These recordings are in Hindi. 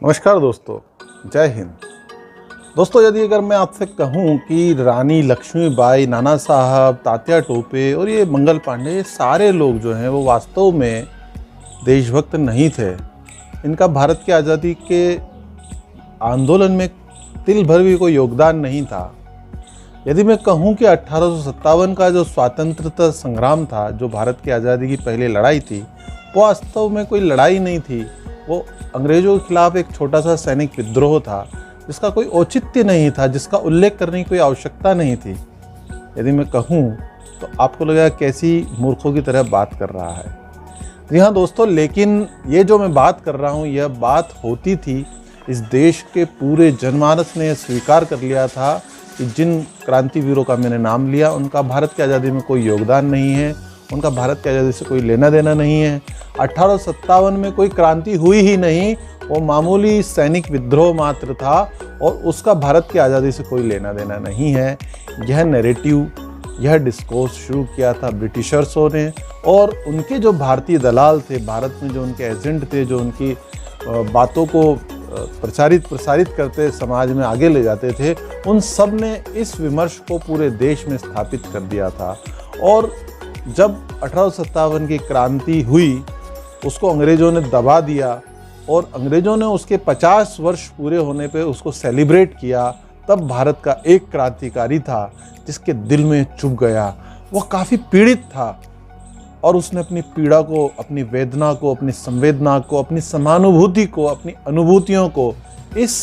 नमस्कार दोस्तों, जय हिंद। दोस्तों, यदि अगर मैं आपसे कहूं कि रानी लक्ष्मीबाई, नाना साहब, तात्या टोपे और ये मंगल पांडे, ये सारे लोग जो हैं वो वास्तव में देशभक्त नहीं थे। इनका भारत की आज़ादी के आंदोलन में तिल भर भी कोई योगदान नहीं था। यदि मैं कहूं कि 1857 का जो स्वतंत्रता संग्राम था, जो भारत की आज़ादी की पहली लड़ाई थी, वो वास्तव में कोई लड़ाई नहीं थी। वो अंग्रेज़ों के खिलाफ एक छोटा सा सैनिक विद्रोह था, जिसका कोई औचित्य नहीं था, जिसका उल्लेख करने की कोई आवश्यकता नहीं थी। यदि मैं कहूँ तो आपको लगेगा कैसी मूर्खों की तरह बात कर रहा है। जी हाँ दोस्तों, लेकिन ये जो मैं बात कर रहा हूँ, यह बात होती थी। इस देश के पूरे जनमानस ने स्वीकार कर लिया था कि जिन क्रांतिवीरों का मैंने नाम लिया, उनका भारत की आज़ादी में कोई योगदान नहीं है, उनका भारत की आज़ादी से कोई लेना देना नहीं है। 1857 में कोई क्रांति हुई ही नहीं, वो मामूली सैनिक विद्रोह मात्र था और उसका भारत की आज़ादी से कोई लेना देना नहीं है। यह नैरेटिव, यह डिस्कोर्स शुरू किया था ब्रिटिशर्सों ने, और उनके जो भारतीय दलाल थे, भारत में जो उनके एजेंट थे, जो उनकी बातों को प्रसारित करते, समाज में आगे ले जाते थे, उन सब ने इस विमर्श को पूरे देश में स्थापित कर दिया था। और जब 1857 की क्रांति हुई, उसको अंग्रेज़ों ने दबा दिया और अंग्रेज़ों ने उसके 50 वर्ष पूरे होने पे उसको सेलिब्रेट किया। तब भारत का एक क्रांतिकारी था जिसके दिल में चुभ गया। वो काफ़ी पीड़ित था और उसने अपनी पीड़ा को, अपनी वेदना को, अपनी संवेदना को, अपनी समानुभूति को, अपनी अनुभूतियों को इस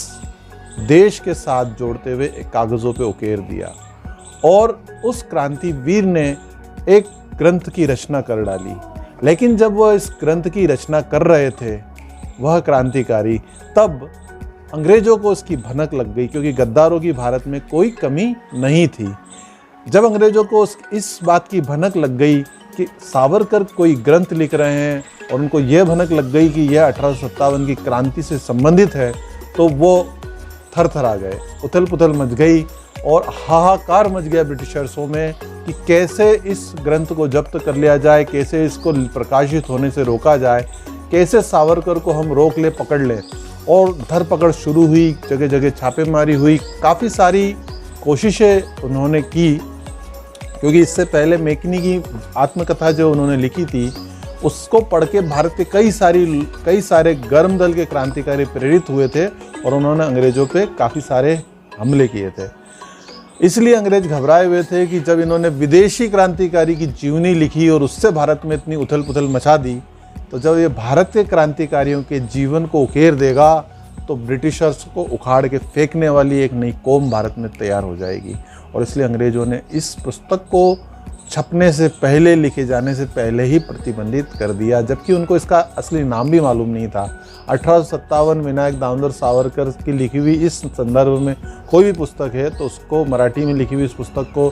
देश के साथ जोड़ते हुए एक कागज़ों पे उकेर दिया। और उस क्रांतिवीर ने एक ग्रंथ की रचना कर डाली। लेकिन जब वह इस ग्रंथ की रचना कर रहे थे, वह क्रांतिकारी, तब अंग्रेज़ों को इसकी भनक लग गई, क्योंकि गद्दारों की भारत में कोई कमी नहीं थी। जब अंग्रेज़ों को इस बात की भनक लग गई कि सावरकर कोई ग्रंथ लिख रहे हैं, और उनको यह भनक लग गई कि यह 1857 की क्रांति से संबंधित है, तो वो थरथरा गए, उथल पुथल मच गई और हाहाकार मच गया ब्रिटिशर्सों में कि कैसे इस ग्रंथ को जब्त कर लिया जाए, कैसे इसको प्रकाशित होने से रोका जाए, कैसे सावरकर को हम रोक ले, पकड़ ले। और धरपकड़ शुरू हुई, जगह जगह छापेमारी हुई, काफ़ी सारी कोशिशें उन्होंने की, क्योंकि इससे पहले मेकिनी की आत्मकथा जो उन्होंने लिखी थी, उसको पढ़ के भारत के कई सारे गर्म दल के क्रांतिकारी प्रेरित हुए थे और उन्होंने अंग्रेज़ों पे काफ़ी सारे हमले किए थे। इसलिए अंग्रेज घबराए हुए थे कि जब इन्होंने विदेशी क्रांतिकारी की जीवनी लिखी और उससे भारत में इतनी उथल पुथल मचा दी, तो जब ये भारत के क्रांतिकारियों के जीवन को उकेर देगा, तो ब्रिटिशर्स को उखाड़ के फेंकने वाली एक नई कौम भारत में तैयार हो जाएगी। और इसलिए अंग्रेज़ों ने इस पुस्तक को छपने से पहले, लिखे जाने से पहले ही प्रतिबंधित कर दिया, जबकि उनको इसका असली नाम भी मालूम नहीं था। 1857 विनायक दामोदर सावरकर की लिखी हुई इस संदर्भ में कोई भी पुस्तक है तो उसको, मराठी में लिखी हुई इस पुस्तक को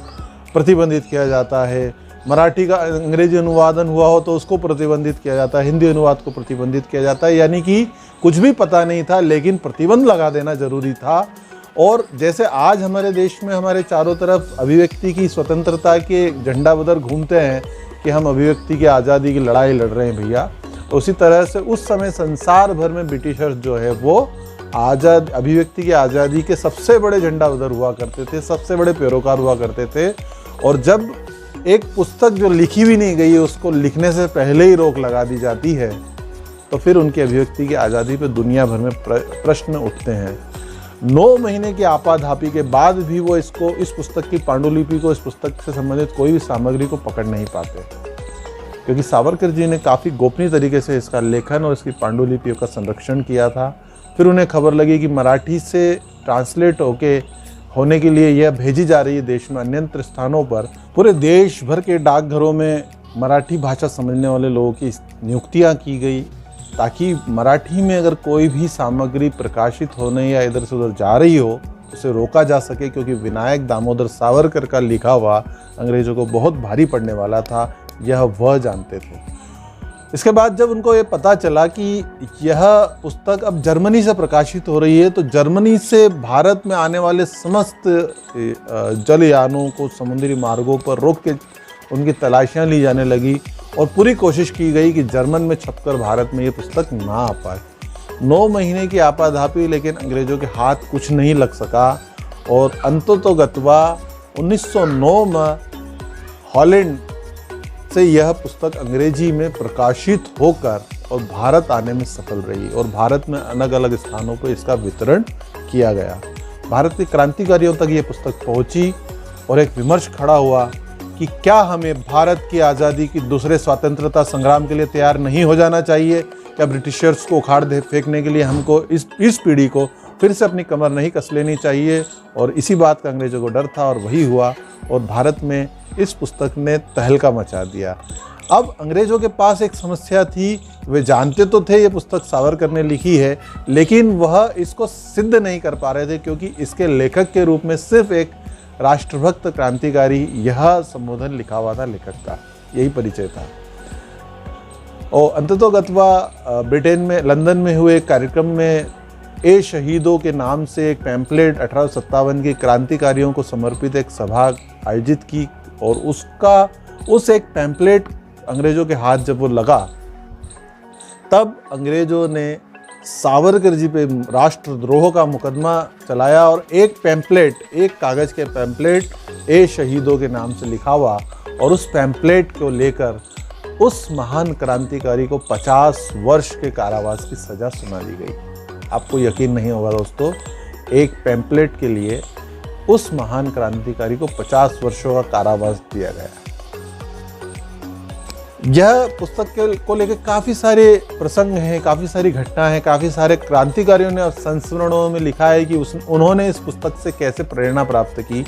प्रतिबंधित किया जाता है। मराठी का अंग्रेजी अनुवादन हुआ हो तो उसको प्रतिबंधित किया जाता है, हिंदी अनुवाद को प्रतिबंधित किया जाता है। यानी कि कुछ भी पता नहीं था, लेकिन प्रतिबंध लगा देना जरूरी था। और जैसे आज हमारे देश में हमारे चारों तरफ अभिव्यक्ति की स्वतंत्रता के झंडा उधर घूमते हैं कि हम अभिव्यक्ति की आज़ादी की लड़ाई लड़ रहे हैं भैया, तो उसी तरह से उस समय संसार भर में ब्रिटिशर्स जो है वो अभिव्यक्ति की आज़ादी के सबसे बड़े झंडा उधर हुआ करते थे, सबसे बड़े पैरोकार हुआ करते थे। और जब एक पुस्तक जो लिखी भी नहीं गई है, उसको लिखने से पहले ही रोक लगा दी जाती है, तो फिर उनकी अभिव्यक्ति की आज़ादी पे दुनिया भर में प्रश्न उठते हैं। 9 महीने की आपाधापी के बाद भी वो इस पुस्तक की पांडुलिपि को, इस पुस्तक से संबंधित कोई भी सामग्री को पकड़ नहीं पाते, क्योंकि सावरकर जी ने काफ़ी गोपनीय तरीके से इसका लेखन और इसकी पांडुलिपियों का संरक्षण किया था। फिर उन्हें खबर लगी कि मराठी से ट्रांसलेट होने के लिए यह भेजी जा रही है देश में अन्यत्र स्थानों पर। पूरे देश भर के डाकघरों में मराठी भाषा समझने वाले लोगों की नियुक्तियाँ की गई, ताकि मराठी में अगर कोई भी सामग्री प्रकाशित होने या इधर से उधर जा रही हो, उसे रोका जा सके, क्योंकि विनायक दामोदर सावरकर का लिखा हुआ अंग्रेज़ों को बहुत भारी पड़ने वाला था, यह वह जानते थे। इसके बाद जब उनको ये पता चला कि यह पुस्तक अब जर्मनी से प्रकाशित हो रही है, तो जर्मनी से भारत में आने वाले समस्त जलयानों को समुद्री मार्गों पर रोक के उनकी तलाशियां ली जाने लगी और पूरी कोशिश की गई कि जर्मन में छपकर भारत में ये पुस्तक ना आ पाए। 9 महीने की आपाधापी, लेकिन अंग्रेजों के हाथ कुछ नहीं लग सका और अंततोगत्वा 1909 में हॉलैंड से यह पुस्तक अंग्रेजी में प्रकाशित होकर और भारत आने में सफल रही और भारत में अलग अलग स्थानों पर इसका वितरण किया गया। भारत के क्रांतिकारियों तक ये पुस्तक पहुंची और एक विमर्श खड़ा हुआ कि क्या हमें भारत की आज़ादी की दूसरे स्वतंत्रता संग्राम के लिए तैयार नहीं हो जाना चाहिए? क्या ब्रिटिशर्स को उखाड़ दे फेंकने के लिए हमको इस पीढ़ी को फिर से अपनी कमर नहीं कस लेनी चाहिए? और इसी बात का अंग्रेज़ों को डर था और वही हुआ और भारत में इस पुस्तक ने तहलका मचा दिया। अब अंग्रेज़ों के पास एक समस्या थी, वे जानते तो थे ये पुस्तक सावरकर ने लिखी है, लेकिन वह इसको सिद्ध नहीं कर पा रहे थे क्योंकि इसके लेखक के रूप में सिर्फ एक राष्ट्रभक्त क्रांतिकारी यह संबोधन लिखा हुआ था लेखक का, यही परिचय था। और अंततोगत्वा ब्रिटेन में लंदन में हुए एक कार्यक्रम में ए शहीदों के नाम से एक पैम्पलेट 1857 के क्रांतिकारियों को समर्पित एक सभा आयोजित की और उस एक पैम्पलेट अंग्रेजों के हाथ जब वो लगा तब अंग्रेजों ने सावरकर जी पे राष्ट्रद्रोह का मुकदमा चलाया और एक कागज़ के पैम्पलेट ए शहीदों के नाम से लिखा हुआ और उस पैम्पलेट को लेकर उस महान क्रांतिकारी को 50 वर्ष के कारावास की सज़ा सुना दी गई। आपको यकीन नहीं होगा दोस्तों, एक पैम्पलेट के लिए उस महान क्रांतिकारी को 50 वर्षों का कारावास दिया गया। यह पुस्तक को लेकर काफ़ी सारे प्रसंग हैं, काफ़ी सारी घटना है, काफ़ी सारे क्रांतिकारियों ने संस्मरणों में लिखा है कि उन्होंने इस पुस्तक से कैसे प्रेरणा प्राप्त की।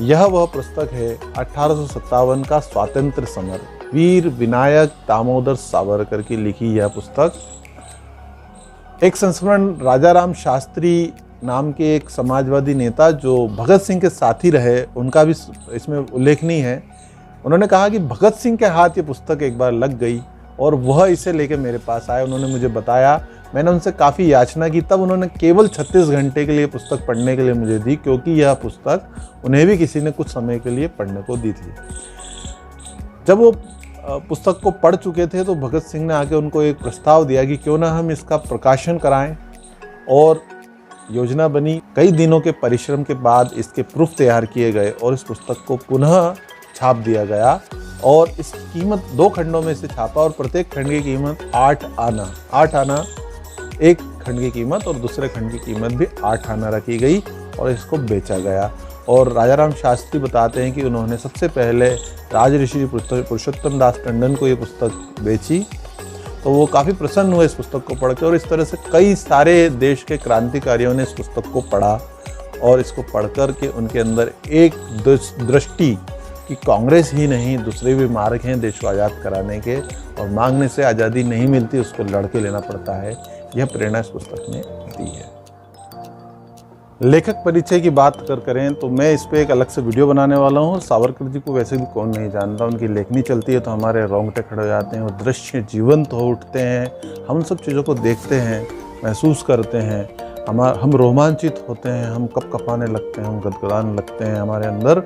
यह वह पुस्तक है 1857 का स्वातंत्र्य समर, वीर विनायक दामोदर सावरकर की लिखी यह पुस्तक। एक संस्मरण राजाराम शास्त्री नाम के एक समाजवादी नेता जो भगत सिंह के साथी रहे, उनका भी इसमें उल्लेखनीय है। उन्होंने कहा कि भगत सिंह के हाथ ये पुस्तक एक बार लग गई और वह इसे लेकर मेरे पास आए। उन्होंने मुझे बताया, मैंने उनसे काफ़ी याचना की, तब उन्होंने केवल 36 घंटे के लिए पुस्तक पढ़ने के लिए मुझे दी, क्योंकि यह पुस्तक उन्हें भी किसी ने कुछ समय के लिए पढ़ने को दी थी। जब वो पुस्तक को पढ़ चुके थे तो भगत सिंह ने आके उनको एक प्रस्ताव दिया कि क्यों ना हम इसका प्रकाशन कराएं, और योजना बनी। कई दिनों के परिश्रम के बाद इसके प्रूफ तैयार किए गए और इस पुस्तक को पुनः छाप दिया गया और इसकी कीमत 2 खंडों में से छापा और प्रत्येक खंड की कीमत 8 आना, एक खंड की कीमत और दूसरे खंड की कीमत भी 8 आना रखी गई और इसको बेचा गया। और राजाराम शास्त्री बताते हैं कि उन्होंने सबसे पहले राजऋषि पुरुषोत्तम दास टंडन को ये पुस्तक बेची, तो वो काफ़ी प्रसन्न हुए इस पुस्तक को पढ़कर। और इस तरह से कई सारे देश के क्रांतिकारियों ने इस पुस्तक को पढ़ा और इसको पढ़कर के उनके अंदर एक दृष्टि कि कांग्रेस ही नहीं, दूसरे भी मार्ग हैं देश को आज़ाद कराने के, और मांगने से आज़ादी नहीं मिलती, उसको लड़के लेना पड़ता है। यह प्रेरणा इस पुस्तक ने दी है। लेखक परिचय की बात करें तो मैं इस पर एक अलग से वीडियो बनाने वाला हूँ। सावरकर जी को वैसे भी कौन नहीं जानता, उनकी लेखनी चलती है तो हमारे रोंगटे खड़े हो जाते हैं, वो दृश्य जीवंत हो उठते हैं। हम सब चीज़ों को देखते हैं, महसूस करते हैं, हम रोमांचित होते हैं, हम कँपाने लगते हैं, हम गदगदाने लगते हैं, हमारे अंदर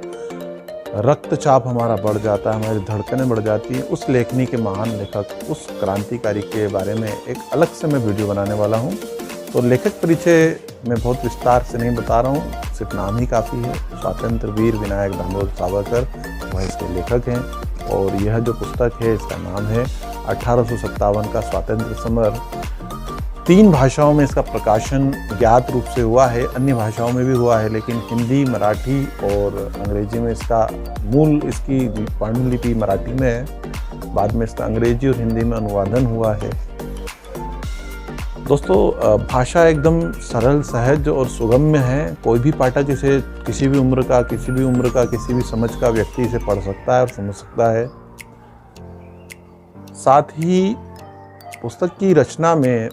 रक्तचाप हमारा बढ़ जाता है, हमारी धड़कनें बढ़ जाती हैं। उस लेखनी के महान लेखक, उस क्रांतिकारी के बारे में एक अलग से मैं वीडियो बनाने वाला हूँ। तो लेखक परिचय मैं बहुत विस्तार से नहीं बता रहा हूँ, सिर्फ नाम ही काफ़ी है। स्वतंत्र वीर विनायक दामोदर सावरकर वह इसके लेखक हैं और यह जो पुस्तक है इसका नाम है 1857 का स्वातंत्र्य समर। 3 भाषाओं में इसका प्रकाशन ज्ञात रूप से हुआ है, अन्य भाषाओं में भी हुआ है, लेकिन हिंदी, मराठी और अंग्रेजी में इसका इसकी पांडुलिपि मराठी में है, बाद में इसका अंग्रेजी और हिंदी में अनुवादन हुआ है। दोस्तों, भाषा एकदम सरल, सहज और सुगम्य है। कोई भी पाठक इसे किसी भी उम्र का, किसी भी समझ का व्यक्ति इसे पढ़ सकता है और समझ सकता है। साथ ही पुस्तक की रचना में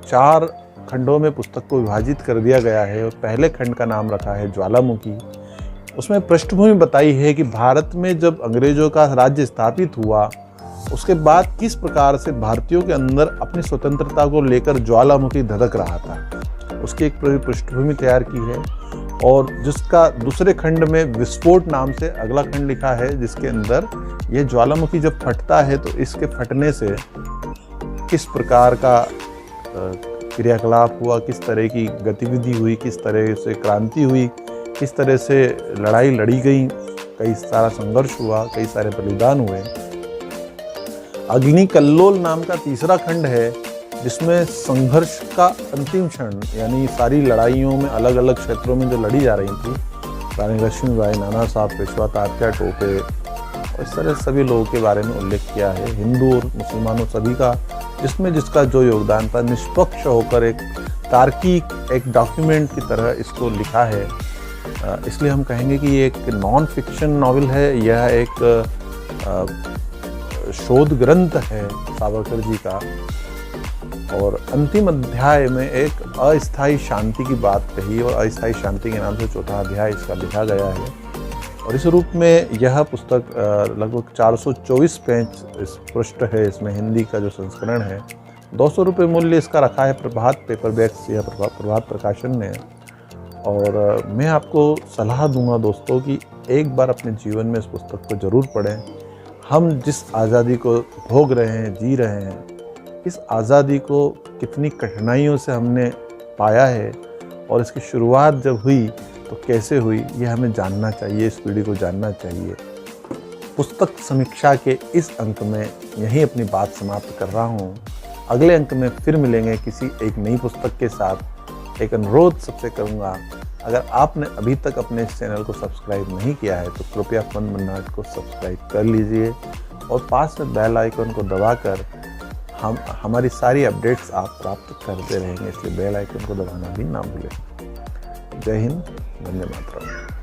4 खंडों में पुस्तक को विभाजित कर दिया गया है और पहले खंड का नाम रखा है ज्वालामुखी। उसमें पृष्ठभूमि बताई है कि भारत में जब अंग्रेजों का राज्य स्थापित हुआ उसके बाद किस प्रकार से भारतीयों के अंदर अपनी स्वतंत्रता को लेकर ज्वालामुखी धधक रहा था, उसकी एक पृष्ठभूमि तैयार की है। और जिसका दूसरे खंड में विस्फोट नाम से अगला खंड लिखा है, जिसके अंदर यह ज्वालामुखी जब फटता है तो इसके फटने से किस प्रकार का क्रियाकलाप हुआ, किस तरह की गतिविधि हुई, किस तरह से क्रांति हुई, किस तरह से लड़ाई लड़ी गई, कई सारा संघर्ष हुआ, कई सारे बलिदान हुए। अग्नि कल्लोल नाम का तीसरा खंड है जिसमें संघर्ष का अंतिम क्षण, यानी सारी लड़ाइयों में अलग अलग क्षेत्रों में जो लड़ी जा रही थी, रानी लक्ष्मीबाई, नाना साहब, पेशवा तात्या टोपे और इस तरह सभी लोगों के बारे में उल्लेख किया है, हिंदू और मुसलमानों सभी का, जिसमें जिसका जो योगदान था, निष्पक्ष होकर एक तार्किक एक डॉक्यूमेंट की तरह इसको लिखा है। इसलिए हम कहेंगे कि ये एक नॉन फिक्शन नॉवेल है, यह एक शोध ग्रंथ है सावरकर जी का। और अंतिम अध्याय में एक अस्थायी शांति की बात कही और अस्थायी शांति के नाम से चौथा अध्याय इसका लिखा गया है। और इस रूप में यह पुस्तक लगभग 424 पेज पृष्ठ है, इसमें हिंदी का जो संस्करण है। 200 रुपये मूल्य इसका रखा है प्रभात पेपरबैक्स या प्रभात प्रकाशन ने। और मैं आपको सलाह दूंगा दोस्तों कि एक बार अपने जीवन में इस पुस्तक को ज़रूर पढ़ें। हम जिस आज़ादी को भोग रहे हैं, जी रहे हैं, इस आज़ादी को कितनी कठिनाइयों से हमने पाया है और इसकी शुरुआत जब हुई तो कैसे हुई, ये हमें जानना चाहिए, इस पीढ़ी को जानना चाहिए। पुस्तक समीक्षा के इस अंक में यहीं अपनी बात समाप्त कर रहा हूँ। अगले अंक में फिर मिलेंगे किसी एक नई पुस्तक के साथ। एक अनुरोध सबसे करूँगा, अगर आपने अभी तक अपने इस चैनल को सब्सक्राइब नहीं किया है तो कृपया फन बन्नाट को सब्सक्राइब कर लीजिए और पास में बेल आइकन को दबाकर हमारी सारी अपडेट्स आप प्राप्त करते रहेंगे, इसलिए बेल आइकन को दबाना भी ना भूलें। जय हिंद, वंदे मातरम।